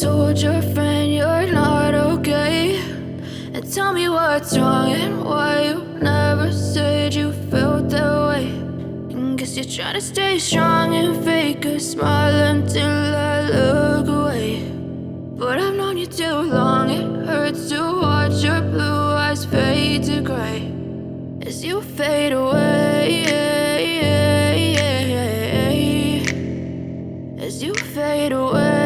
told your friend you're not okay, and tell me what's wrong and why you never said you felt that way. And guess you're trying to stay strong and fake a smile until I look away. But I've known you too long, it hurts to watch your blue eyes fade to gray as you fade away, as you fade away.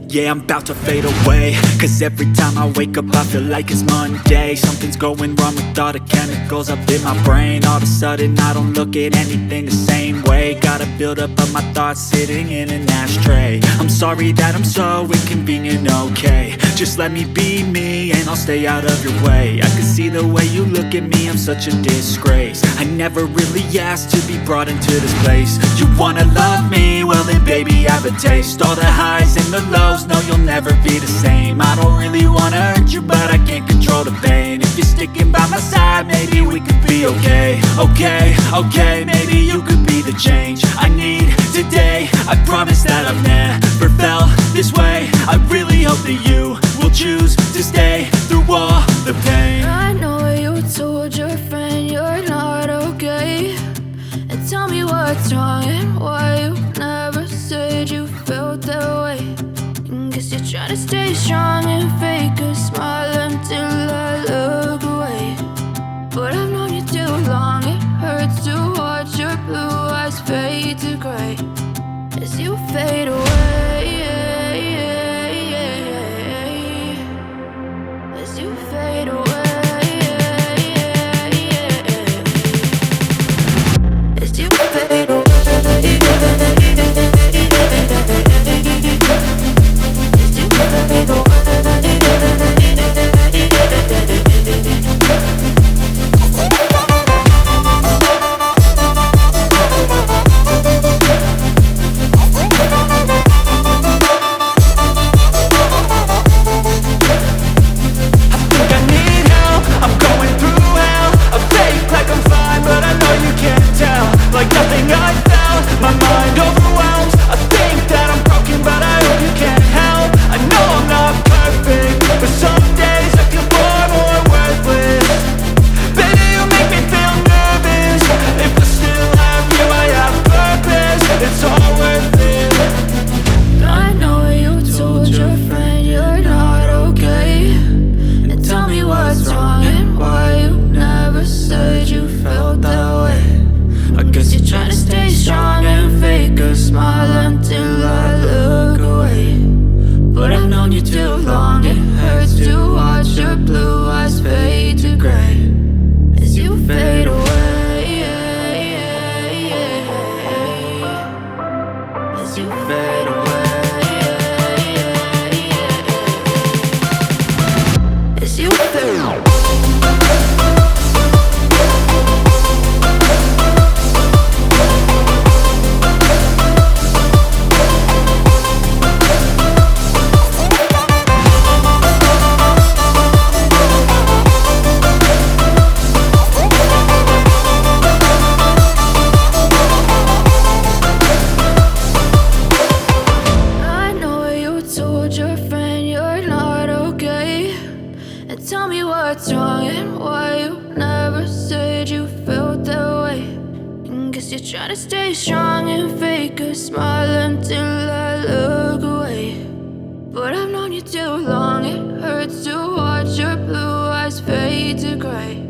Yeah, I'm about to fade away, cause every time I wake up I feel like it's Monday. Something's going wrong with all the chemicals up in my brain. All of a sudden I don't look at anything the same way. Gotta build up of my thoughts sitting in an ashtray. I'm sorry that I'm so inconvenient, okay. Just let me be me and I'll stay out of your way. I can see the way you look at me, I'm such a disgrace. I never really asked to be brought into this place. You wanna love me? Well then baby I have a taste. All the highs and the lows, no you'll never be the same. I don't really wanna hurt you but I can't control the pain. If you're sticking by my side maybe we could be okay. Okay, maybe you could be the change I need today. I promise that I've never felt this way. I really hope that you will choose to stay through all the pain. I know you told your friend you're not okay, and tell me what's wrong and why you never said you felt that way. And guess you're trying to stay strong and fake a smile until I look away. But I've known you too long, it hurts to watch your blue eyes fade to gray as you fade away, as you fade away, as you fade away. Tell me what's wrong and why you never said you felt that way. And guess you're trying to stay strong and fake a smile until I look away. But I've known you too long, it hurts to watch your blue eyes fade to gray